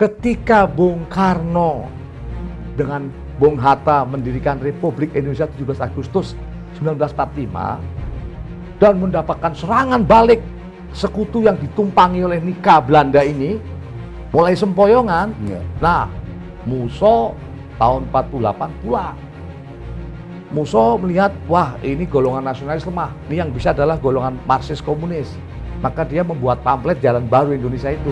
ketika Bung Karno dengan Bung Hatta mendirikan Republik Indonesia 17 Agustus 1945 dan mendapatkan serangan balik sekutu yang ditumpangi oleh Nika Belanda ini, mulai sempoyongan. Nah, Musso tahun 48 pulang. Musso melihat, wah ini golongan nasionalis lemah, ini yang bisa adalah golongan Marxis komunis. Maka dia membuat pamflet Jalan Baru Indonesia itu.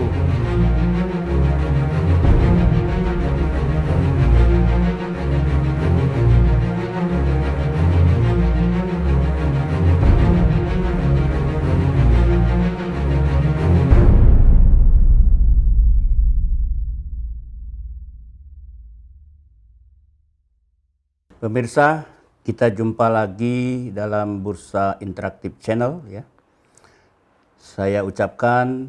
Pemirsa, kita jumpa lagi dalam Bursa Interaktif Channel ya. Saya ucapkan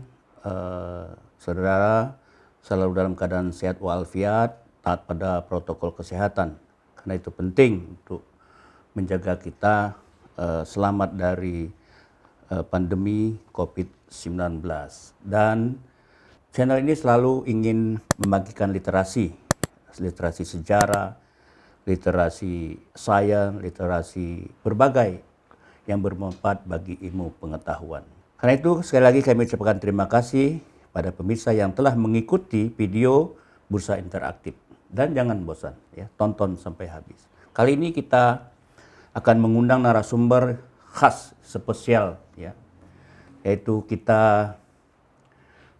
saudara selalu dalam keadaan sehat walafiat, taat pada protokol kesehatan. Karena itu penting untuk menjaga kita selamat dari pandemi COVID-19. Dan channel ini selalu ingin membagikan literasi sejarah, literasi sains, literasi berbagai yang bermanfaat bagi ilmu pengetahuan. Karena itu sekali lagi kami ucapkan terima kasih pada pemirsa yang telah mengikuti video Bursa Interaktif. Dan jangan bosan ya, tonton sampai habis. Kali ini kita akan mengundang narasumber khas spesial ya. Yaitu kita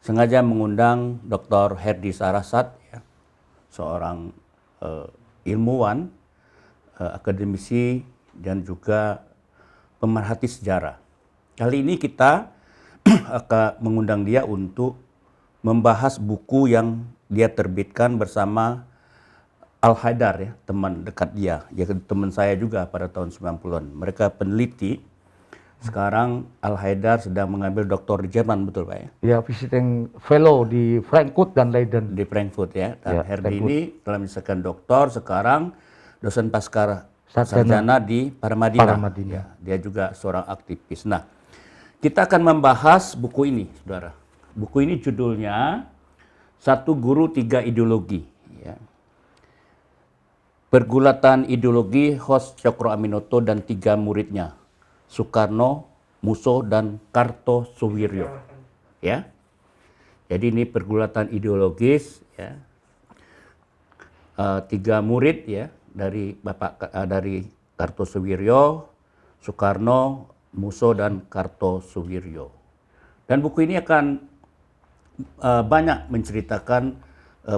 sengaja mengundang Dr. Herdy Sarasat ya, seorang ilmuwan, akademisi, dan juga pemerhati sejarah. Kali ini kita akan mengundang dia untuk membahas buku yang dia terbitkan bersama Al-Haidar ya, teman dekat dia. Dia teman saya juga pada tahun 90-an. Mereka peneliti. Sekarang Al-Haidar sedang mengambil doktor di Jerman, betul Pak ya? Ya, visiting fellow di Frankfurt dan Leiden. Di Frankfurt ya. Dan Ya, Herdy Frankfurt. ini telah menyelesaikan doktor, sekarang dosen pasca sarjana di Paramadina. Ya, dia juga seorang aktivis. Nah, kita akan membahas buku ini, saudara. Buku ini judulnya Satu Guru Tiga Ideologi. Ya. Pergulatan ideologi Hos Cokroaminoto dan tiga muridnya, Soekarno, Musso, dan Kartosuwiryo. Ya. Jadi ini pergulatan ideologis ya. Tiga murid ya dari dari Kartosuwiryo, Soekarno, Musso, dan Kartosuwiryo. Dan buku ini akan banyak menceritakan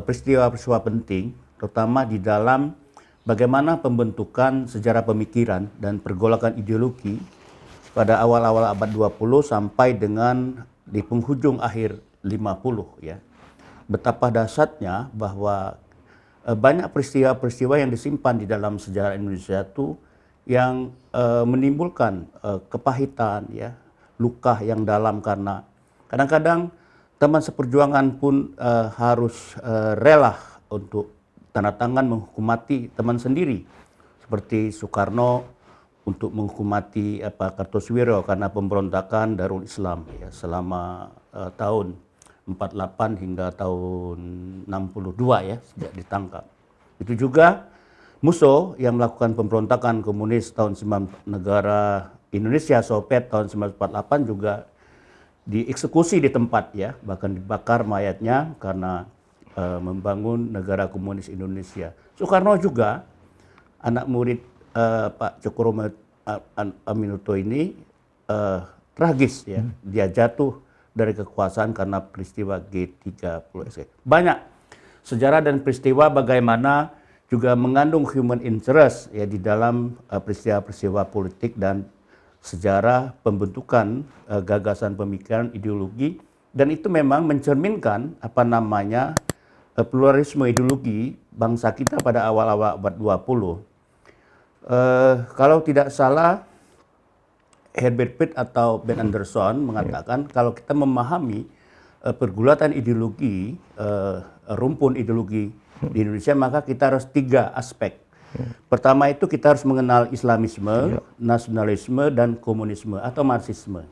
peristiwa-peristiwa penting, terutama di dalam bagaimana pembentukan sejarah pemikiran dan pergolakan ideologi pada awal-awal abad 20 sampai dengan di penghujung akhir 50 ya. Betapa dahsyatnya bahwa banyak peristiwa-peristiwa yang disimpan di dalam sejarah Indonesia itu yang menimbulkan kepahitan ya, luka yang dalam, karena kadang-kadang teman seperjuangan pun harus rela untuk tanda tangan menghukumati teman sendiri, seperti Soekarno untuk menghukumati Kartosuwiryo karena pemberontakan Darul Islam ya, selama tahun 48 hingga tahun 62 ya, sejak ditangkap. Itu juga Musso yang melakukan pemberontakan komunis tahun 9 negara Indonesia Soviet tahun 1948 juga dieksekusi di tempat ya, bahkan dibakar mayatnya karena membangun negara komunis Indonesia. Soekarno juga anak murid Pak Cokroaminoto ini tragis ya, dia jatuh dari kekuasaan karena peristiwa G30S. Banyak sejarah dan peristiwa bagaimana juga mengandung human interest ya di dalam peristiwa-peristiwa politik dan sejarah pembentukan gagasan pemikiran ideologi, dan itu memang mencerminkan pluralisme ideologi bangsa kita pada awal-awal abad 20. Kalau tidak salah, Herbert Pitt atau Ben Anderson mengatakan kalau kita memahami pergulatan ideologi, rumpun ideologi di Indonesia, maka kita harus tiga aspek. Pertama itu kita harus mengenal Islamisme, nasionalisme, dan komunisme atau Marxisme.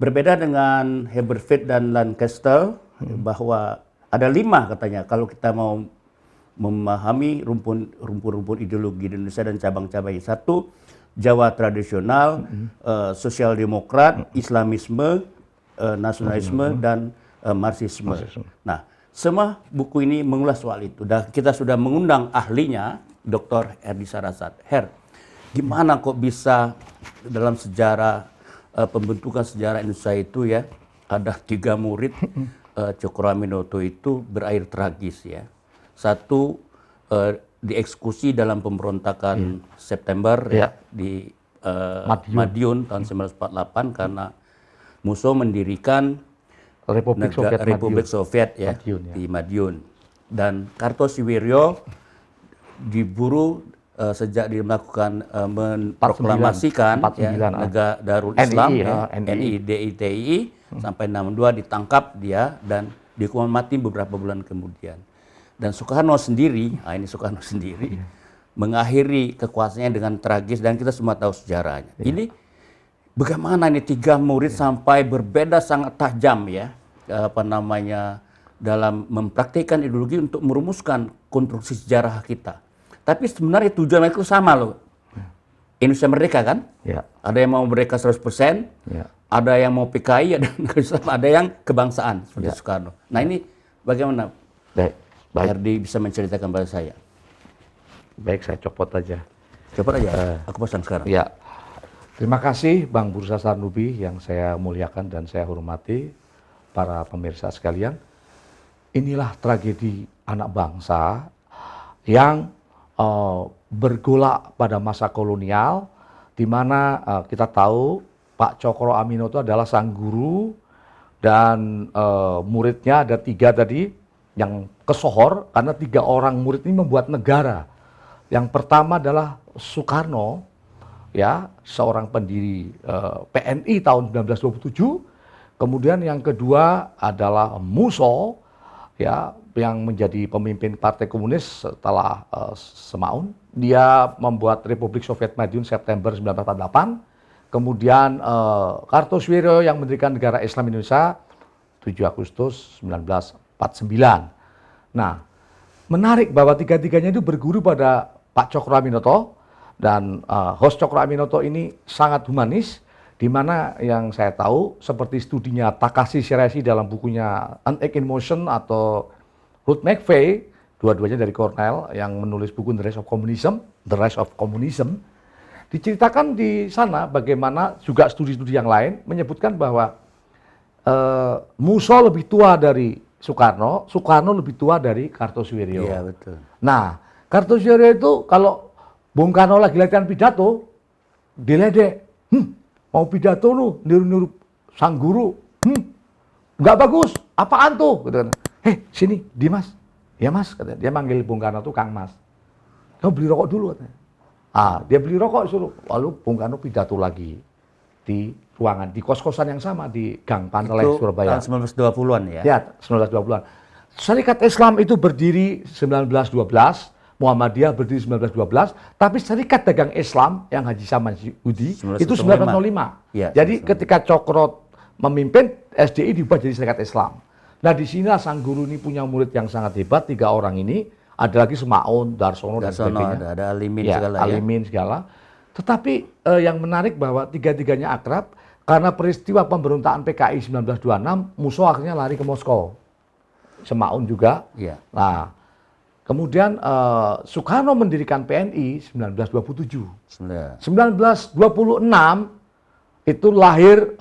Berbeda dengan Herbert Pitt dan Lancaster bahwa ada 5 katanya kalau kita mau memahami rumpun ideologi di Indonesia dan cabang-cabangnya. 1, Jawa tradisional, sosial demokrat, Islamisme, nasionalisme, dan Marxisme. Nah, semua buku ini mengulas soal itu. Dan kita sudah mengundang ahlinya, Dr. Herdi Sarasat. Gimana kok bisa dalam sejarah pembentukan sejarah Indonesia itu ya, ada 3 murid Cokroaminoto itu berakhir tragis ya. 1 dieksekusi dalam pemberontakan September di Madiun tahun 1948 karena Musso mendirikan Republik Soviet ya, di Madiun. Dan Kartosuwiryo diburu sejak dia melakukan memproklamasikan negara Darul Islam, NI, DITI, sampai 62 ditangkap dia dan dihukuman mati beberapa bulan kemudian. Dan Soekarno sendiri, Soekarno sendiri mengakhiri kekuasaannya dengan tragis dan kita semua tahu sejarahnya. Ini bagaimana ini 3 murid sampai berbeda sangat tajam ya, dalam mempraktikkan ideologi untuk merumuskan konstruksi sejarah kita. Tapi sebenarnya tujuan mereka sama loh. Indonesia merdeka kan? Ada yang mau merdeka 100%, ada yang mau PKI, ada yang kebangsaan seperti Soekarno. Nah ini bagaimana? Pak Herdi bisa menceritakan pada saya. Baik, saya copot aja. Copot aja, aku pesan sekarang. Ya, terima kasih Bang Bursa Sarnubi yang saya muliakan dan saya hormati, para pemirsa sekalian. Inilah tragedi anak bangsa yang bergolak pada masa kolonial, di mana kita tahu Pak Cokro Aminoto adalah sang guru dan muridnya ada 3 tadi yang kesohor karena 3 orang murid ini membuat negara. Yang pertama adalah Soekarno, ya, seorang pendiri PNI tahun 1927. Kemudian yang kedua adalah Musso, ya, yang menjadi pemimpin Partai Komunis setelah Semaun. Dia membuat Republik Soviet Madiun September 1948. Kemudian Kartosuwiryo yang mendirikan negara Islam Indonesia 7 Agustus 1949. Nah, menarik bahwa 3-tiganya itu berguru pada Pak Cokro Aminoto dan host Cokro Aminoto ini sangat humanis, di mana yang saya tahu seperti studinya Takashi Shiraishi dalam bukunya An Ache in Motion atau Ruth McVeigh, dua-duanya dari Cornell yang menulis buku The Rise of Communism, diceritakan di sana bagaimana juga studi-studi yang lain menyebutkan bahwa Musso lebih tua dari Soekarno, Soekarno lebih tua dari Kartosuwiryo. Iya, betul. Nah, Kartosuwiryo itu kalau Bung Karno lagi latihan pidato, diledek. Mau pidato lu, niru-niru sang guru. Nggak bagus, apaan tuh? Gitu kan. Sini, Dimas. Ya mas, katanya. Dia manggil Bung Karno tuh Kang Mas. Kamu beli rokok dulu, katanya. Dia beli rokok suruh. Lalu Bung Karno pidato lagi di ruangan, di kos-kosan yang sama di Gang Panteleh, Surabaya. Tahun 1920-an ya? Ya, 1920-an. Syarikat Islam itu berdiri 1912, Muhammadiyah berdiri 1912, tapi Syarikat Dagang Islam yang Haji Saman Hudi itu 1905. Ya, jadi ketika Cokro memimpin, SDI diubah jadi Syarikat Islam. Nah, di sinilah sang guru ini punya murid yang sangat hebat, 3 orang ini. Ada lagi Semaun, Darsono dan sebagainya. Ada Alimin ya, segala Alimin segala. Tetapi yang menarik bahwa 3-tiganya akrab karena peristiwa pemberontakan PKI 1926, Musso akhirnya lari ke Moskow. Semaun juga. Ya. Nah, kemudian Soekarno mendirikan PNI 1927. 1926 itu lahir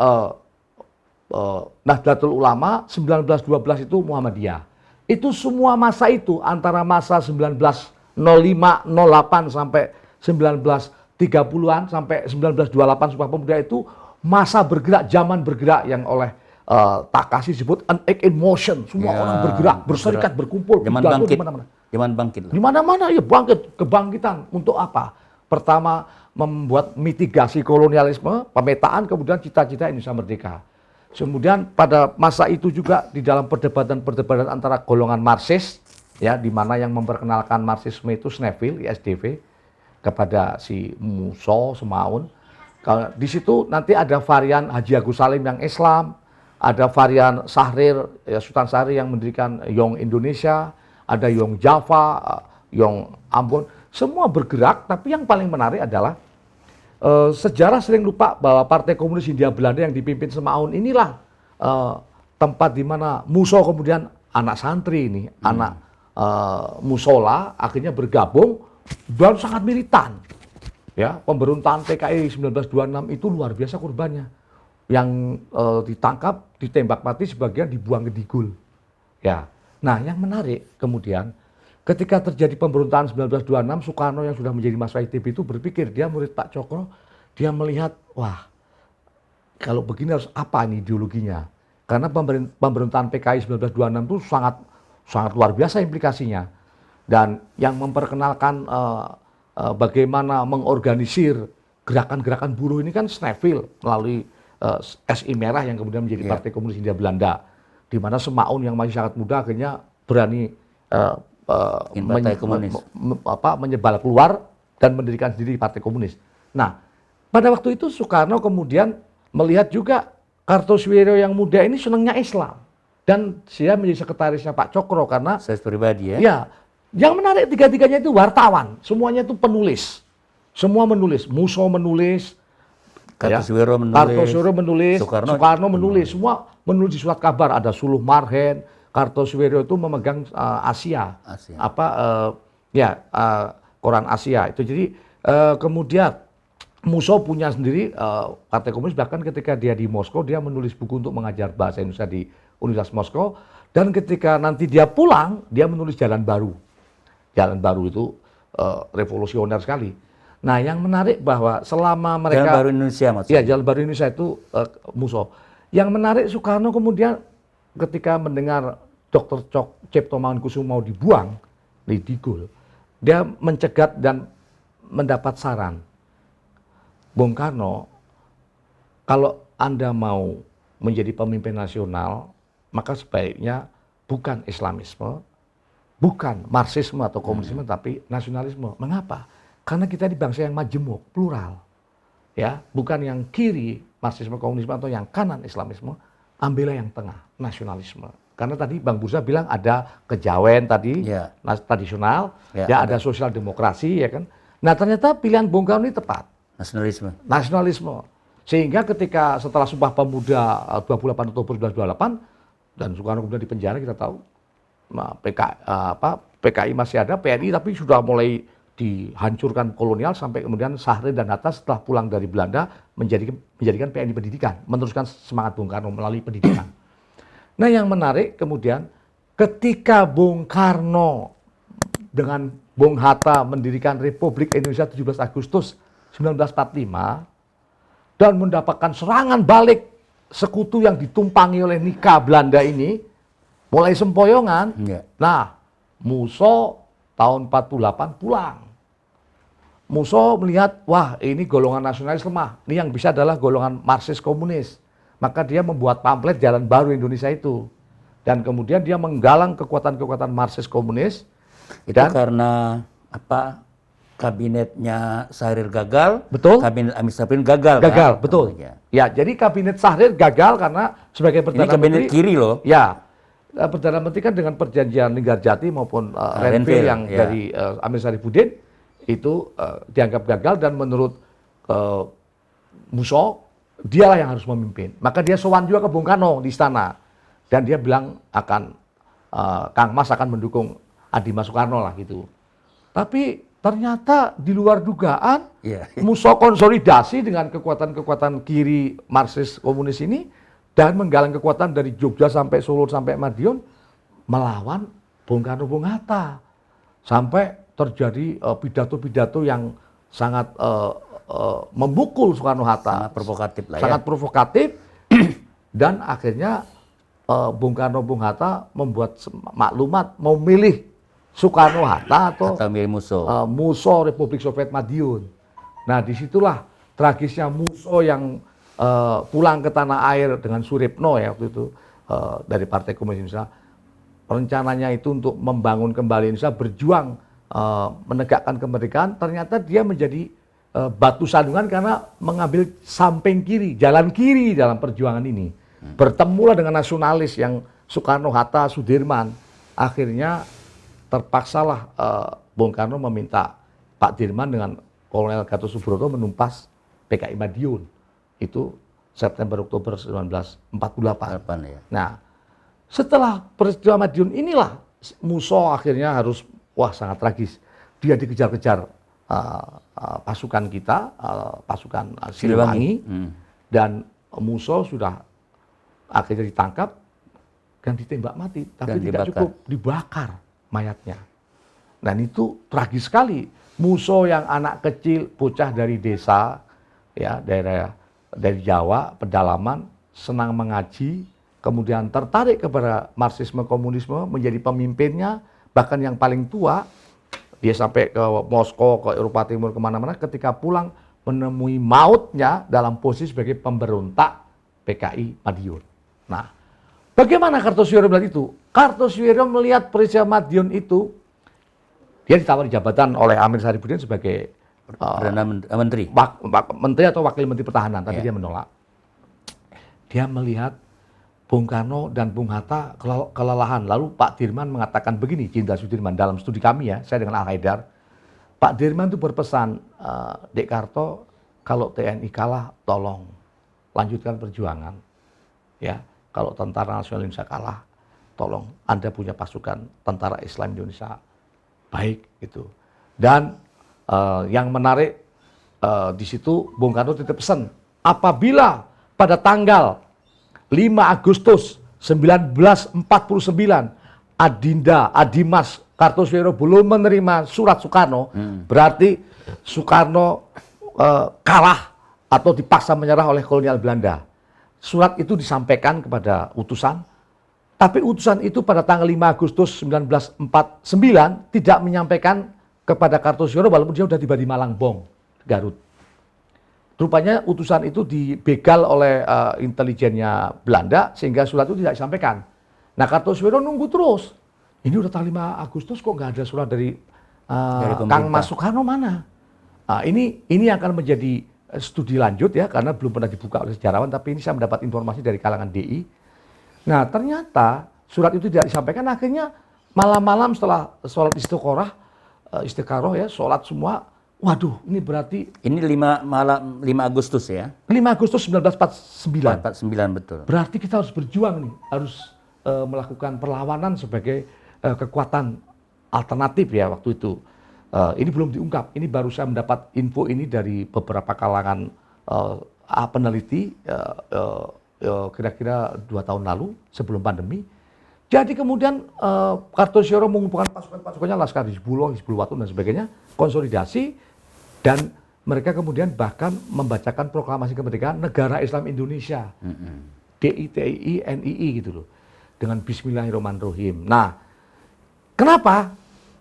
Nahdlatul Ulama, 1912 itu Muhammadiyah. Itu semua masa itu antara masa 1905, 08 sampai 1930-an sampai 1928 Sumpah Pemuda itu masa bergerak, zaman bergerak yang oleh Takashi disebut An Ache in Motion. Semua orang bergerak, berserikat, berkumpul, zaman bangkit. Zaman bangkit. Di mana-mana ya bangkit, kebangkitan. Untuk apa? Pertama membuat mitigasi kolonialisme, pemetaan, kemudian cita-cita Indonesia merdeka. Kemudian pada masa itu juga di dalam perdebatan antara golongan Marxis, ya, di mana yang memperkenalkan Marxisme itu Sneville, ISDV, kepada si Musso, Semaun. Di situ nanti ada varian Haji Agus Salim yang Islam, ada varian Syahrir, ya, Sultan Syahrir yang mendirikan Yong Indonesia, ada Yong Java, Yong Ambon, semua bergerak. Tapi yang paling menarik adalah sejarah sering lupa bahwa Partai Komunis Hindia Belanda yang dipimpin Semaun inilah tempat di mana Musso kemudian anak santri ini, anak musola akhirnya bergabung dan sangat militan. Ya, pemberontakan PKI 1926 itu luar biasa korbannya. Yang ditangkap, ditembak mati, sebagian dibuang ke Digul. Ya. Nah, yang menarik kemudian ketika terjadi pemberontakan 1926, Soekarno yang sudah menjadi Mas ITB itu berpikir, dia murid Pak Cokro, dia melihat, wah, kalau begini harus apa ini ideologinya? Karena pemberontakan PKI 1926 itu sangat luar biasa implikasinya. Dan yang memperkenalkan bagaimana mengorganisir gerakan-gerakan buruh ini kan Sneville melalui SI Merah yang kemudian menjadi Partai Komunis Hindia Belanda, di mana Semaun yang masih sangat muda akhirnya berani menyebal keluar dan mendirikan sendiri Partai Komunis. Nah, pada waktu itu Soekarno kemudian melihat juga Kartosuwiryo yang muda ini senangnya Islam dan dia menjadi sekretarisnya Pak Cokro karena saya pribadi ya. Ya, yang menarik tiga-tiganya itu wartawan, semuanya itu penulis, semua menulis, Musso menulis. Kartosuwiryo menulis, Soekarno menulis, semua menulis di surat kabar. Ada Suluh Marhen, Kartosuwiryo itu memegang Asia. Koran Asia itu. Jadi kemudian Musso punya sendiri Partai Komunis, bahkan ketika dia di Moskow dia menulis buku untuk mengajar bahasa Indonesia di Universitas Moskow, dan ketika nanti dia pulang dia menulis Jalan Baru. Jalan Baru itu revolusioner sekali. Nah, yang menarik bahwa selama mereka Jalan Baru Indonesia maksudnya. Ya, Jalan Baru Indonesia itu Musso. Yang menarik Soekarno kemudian ketika mendengar Dr. Cipto Mangunkusumo mau dibuang di Digul, dia mencegat dan mendapat saran. Bung Karno, kalau Anda mau menjadi pemimpin nasional, maka sebaiknya bukan Islamisme, bukan Marxisme atau komunisme, tapi nasionalisme. Mengapa? Karena kita di bangsa yang majemuk, plural. Ya, bukan yang kiri Marxisme komunisme atau yang kanan Islamisme, ambillah yang tengah, nasionalisme. Karena tadi Bang Bursa bilang ada kejawen tadi, tradisional, ada sosial demokrasi, ya kan. Nah, ternyata pilihan Bung Karno ini tepat. Nasionalisme. Sehingga ketika setelah Sumpah Pemuda 28 Oktober 1928 dan Soekarno kemudian dipenjara, kita tahu PKI masih ada, PNI tapi sudah mulai dihancurkan kolonial, sampai kemudian Syahrir dan Hatta setelah pulang dari Belanda menjadikan PNI pendidikan, meneruskan semangat Bung Karno melalui pendidikan. Nah, yang menarik kemudian ketika Bung Karno dengan Bung Hatta mendirikan Republik Indonesia 17 Agustus 1945 dan mendapatkan serangan balik sekutu yang ditumpangi oleh Nika Belanda ini, mulai sempoyongan. Nah, Musso tahun 48 pulang. Musso melihat, wah, ini golongan nasionalis lemah. Ini yang bisa adalah golongan Marxis komunis. Maka dia membuat pamflet Jalan Baru Indonesia itu. Dan kemudian dia menggalang kekuatan-kekuatan Marxis komunis. Itu karena apa? Kabinetnya Syahrir gagal, betul. Kabinet Amir Sapin gagal. Gagal, kan? Betul. Ya, jadi kabinet Syahrir gagal karena sebagai perdana menteri. Ini kabinet kiri loh. Ya, perdana menteri kan dengan perjanjian Linggarjati maupun Renville yang dari Amir Syarifuddin itu dianggap gagal, dan menurut Musso dialah yang harus memimpin. Maka dia sowan juga ke Bung Karno di istana, dan dia bilang akan Kang Mas akan mendukung Adi Mas Soekarno lah gitu. Tapi ternyata di luar dugaan, Musso konsolidasi dengan kekuatan-kekuatan kiri Marxis komunis ini dan menggalang kekuatan dari Jogja sampai Solo sampai Madiun melawan Bung Karno, Bung Hatta, sampai terjadi pidato-pidato yang sangat memukul Soekarno Hatta, sangat provokatif lah, sangat provokatif. Dan akhirnya Bung Karno, Bung Hatta membuat maklumat mau milih Soekarno Hatta atau Musso Republik Soviet Madiun. Nah, disitulah tragisnya Musso yang pulang ke tanah air dengan Suripno ya waktu itu dari Partai Komunis Indonesia. Rencananya itu untuk membangun kembali Indonesia, berjuang menegakkan kemerdekaan. Ternyata dia menjadi batu sandungan karena mengambil samping kiri, jalan kiri dalam perjuangan ini. Bertemulah dengan nasionalis yang Soekarno, Hatta, Sudirman. Akhirnya terpaksalah Bung Karno meminta Pak Dirman dengan Kolonel Gatot Subroto menumpas PKI Madiun. Itu September-Oktober 1948. Ya. Nah, setelah peristiwa Madiun inilah Musso akhirnya harus, sangat tragis. Dia dikejar-kejar pasukan kita, pasukan Siliwangi, dan Musso sudah akhirnya ditangkap dan ditembak mati, tapi Dan tidak dibakar. cukup, dibakar mayatnya. Dan itu tragis sekali. Musso yang anak kecil, bocah dari desa, ya dari Jawa, pedalaman, senang mengaji, kemudian tertarik kepada Marxisme komunisme, menjadi pemimpinnya, bahkan yang paling tua, dia sampai ke Moskow, ke Eropa Timur, kemana-mana, ketika pulang menemui mautnya dalam posisi sebagai pemberontak PKI Madiun. Nah, bagaimana Kartosuwiryo melihat itu? Kartosuwiryo melihat peristiwa Madiun itu, dia ditawari jabatan oleh Amir Sarifudin sebagai Perdana Menteri. Menteri atau Wakil Menteri Pertahanan, tapi Ya. dia menolak. Dia melihat Bung Karno dan Bung Hatta kelelahan. Lalu Pak Dirman mengatakan begini, Jenderal Sudirman, dalam studi kami ya, saya dengan Al Haidar, Pak Dirman itu berpesan, Dek Karto, kalau TNI kalah, tolong lanjutkan perjuangan. Ya, kalau Tentara Nasional Indonesia kalah, tolong Anda punya pasukan Tentara Islam Indonesia baik gitu. Dan yang menarik di situ Bung Karno titip pesan, apabila pada tanggal 5 Agustus 1949 Adimas Kartosuwiryo belum menerima surat Soekarno, berarti Soekarno kalah atau dipaksa menyerah oleh kolonial Belanda. Surat itu disampaikan kepada utusan, tapi utusan itu pada tanggal 5 Agustus 1949 tidak menyampaikan kepada Kartosuwiryo walaupun dia sudah tiba di Malangbong, Garut. Rupanya utusan itu dibegal oleh intelijennya Belanda sehingga surat itu tidak disampaikan. Nah, Kartosuwiryo nunggu terus. Ini udah tanggal 5 Agustus kok nggak ada surat dari Kang Mas Soekarno mana? Nah, ini akan menjadi studi lanjut ya karena belum pernah dibuka oleh sejarawan, tapi ini saya mendapat informasi dari kalangan DI. Nah, ternyata surat itu tidak disampaikan, akhirnya malam-malam setelah sholat istikharah ya, sholat semua. Waduh, ini berarti... Ini 5 Agustus ya? 5 Agustus 1949. 49 betul. Berarti kita harus berjuang nih, harus melakukan perlawanan sebagai kekuatan alternatif ya waktu itu. Ini belum diungkap, ini baru saya mendapat info ini dari beberapa kalangan peneliti kira-kira 2 tahun lalu sebelum pandemi. Jadi kemudian Kartosuwiryo mengumpulkan pasukan-pasukannya, Laskar Hizbullah, Hizbul Watun dan sebagainya, konsolidasi, dan mereka kemudian bahkan membacakan proklamasi kemerdekaan Negara Islam Indonesia, DITII, NII gitu loh, dengan Bismillahirrahmanirrahim. Nah, kenapa?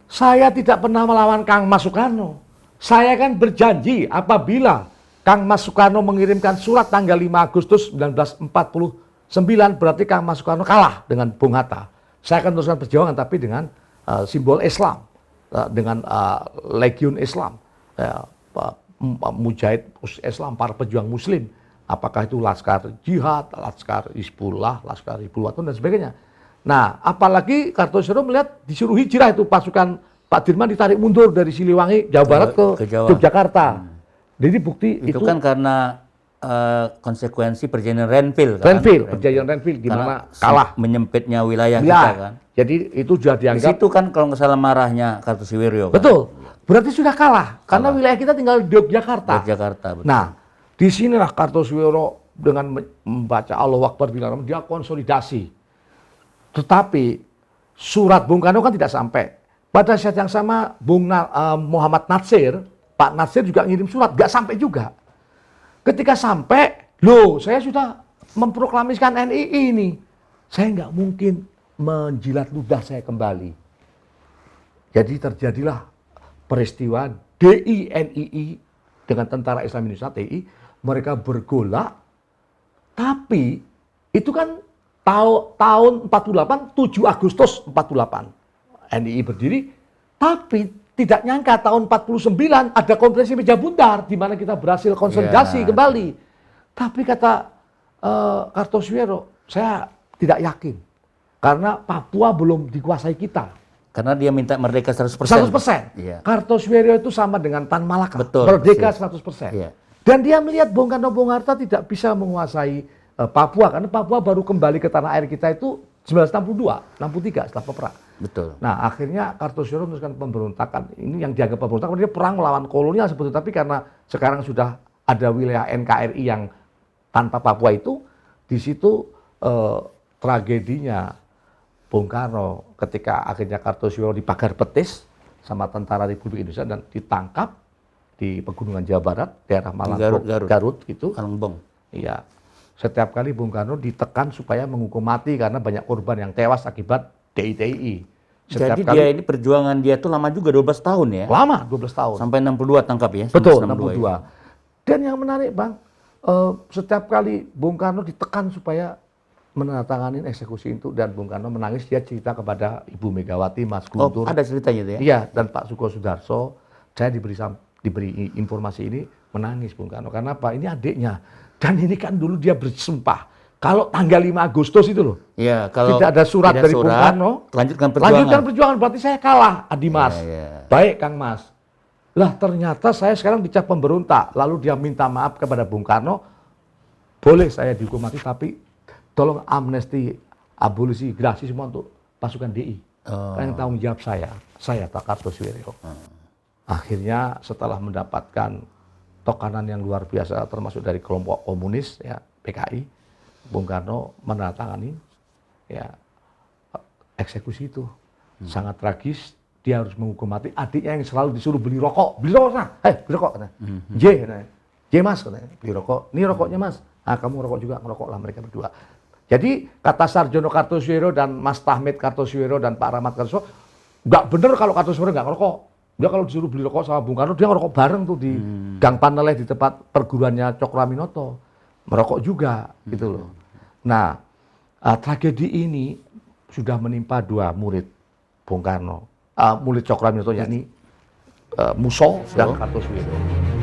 Saya tidak pernah melawan Kang Mas Soekarno. Saya kan berjanji apabila Kang Mas Soekarno mengirimkan surat tanggal 5 Agustus 1949, berarti Kang Mas Soekarno kalah dengan Bung Hatta. Saya akan teruskan perjuangan tapi dengan simbol Islam, dengan legiun Islam, mujahid Islam, para pejuang Muslim. Apakah itu Laskar Jihad, Laskar Hizbullah, Laskar Hizbul Watun dan sebagainya. Nah, apalagi Kartosuwiryo melihat disuruh hijrah itu pasukan Pak Dirman ditarik mundur dari Siliwangi, Jawa Barat ke Jawa. Yogyakarta. Jadi bukti Itu kan karena konsekuensi perjanjian Renville kan? perjanjian Renville di mana Karena kalah. menyempitnya wilayah Ya, kita kan. jadi itu sudah Di dianggap situ kan kalau nggak salah marahnya Kartosuwiryo kan? betul. Berarti sudah kalah karena wilayah kita tinggal di Yogyakarta. Yogyakarta, betul. Nah, di sinilah Kartosuwiryo dengan membaca Allahu Akbar bilang dia konsolidasi. Tetapi surat Bung Karno kan tidak sampai. Pada saat yang sama Muhammad Natsir, Pak Natsir juga ngirim surat, nggak sampai juga. Ketika sampai, loh saya sudah memproklamasikan NII ini. Saya nggak mungkin menjilat ludah saya kembali. Jadi terjadilah peristiwa DINII dengan Tentara Islam Indonesia TI, mereka bergolak, tapi itu kan tahun 48, 7 Agustus 48 NII berdiri, tapi tidak nyangka tahun 49 ada konferensi meja bundar di mana kita berhasil konsolidasi kembali. Tapi kata Kartosuwiryo, saya tidak yakin. Karena Papua belum dikuasai kita. Karena dia minta merdeka 100%. 100%. Iya. Kartosuwiryo itu sama dengan Tan Malaka. Betul, Merdeka persis. 100%. Iya. Dan dia melihat Bung Karno, Bung Hatta tidak bisa menguasai Papua. Karena Papua baru kembali ke tanah air kita itu 1962, 63 setelah peperang. Betul. Nah, akhirnya Kartosuwiryo meneruskan pemberontakan. Ini yang dianggap pemberontakan, dia perang melawan kolonial sebetulnya. Tapi karena sekarang sudah ada wilayah NKRI yang tanpa Papua itu, di situ tragedinya Bung Karno ketika akhirnya Kartosuwiryo dipagar petis sama tentara Republik Indonesia dan ditangkap di pegunungan Jawa Barat, daerah Malang, Garut gitu. Kalengbong. Iya. Setiap kali Bung Karno ditekan supaya menghukum mati karena banyak korban yang tewas akibat DITI. Jadi dia ini perjuangan dia tuh lama juga 12 tahun ya. Lama, 12 tahun. Sampai 62 tangkap ya. Betul, 62 62. ya. Dan yang menarik Bang, setiap kali Bung Karno ditekan supaya menandatangani eksekusi itu dan Bung Karno menangis, dia cerita kepada Ibu Megawati, Mas Guntur. Oh, ada ceritanya itu ya? Iya, dan Pak Suko Sudarso. Saya diberi informasi ini, menangis Bung Karno. Karena apa? Ini adiknya. Dan ini kan dulu dia bersumpah. Kalau tanggal 5 Agustus itu loh. Iya, kalau tidak ada surat dari Bung Karno. Lanjutkan perjuangan. Lanjutkan perjuangan, berarti saya kalah, Adi Mas. Iya. Baik Kang Mas. Lah ternyata saya sekarang dicap pemberontak. Lalu dia minta maaf kepada Bung Karno. Boleh saya dihukum mati, tapi tolong amnesti, abolisi, gerasi semua untuk pasukan DI. Yang tanggung jawab saya Pak Kartosuwiryo. Akhirnya setelah mendapatkan tekanan yang luar biasa, termasuk dari kelompok komunis, ya PKI, Bung Karno menandatangani ya eksekusi itu. Sangat tragis, dia harus menghukum mati adiknya yang selalu disuruh beli rokok sana, beli rokok katanya. J Mas katanya, beli rokok, ini rokoknya Mas. Ah kamu rokok juga, ngerokoklah mereka berdua. Jadi kata Sarjono Kartosuwiryo dan Mas Tahmid Kartosuwiryo dan Pak Rahmat Kartosuwiryo, nggak bener kalau Kartosuwiryo nggak ngerokok. Dia kalau disuruh beli rokok sama Bung Karno, dia ngerokok bareng tuh di Gang Paneleh di tempat perguruannya Cokroaminoto. Merokok juga gitu loh. Nah, tragedi ini sudah menimpa dua murid Bung Karno. Murid Cokroaminoto yakni Muso dan Kartosuwiryo.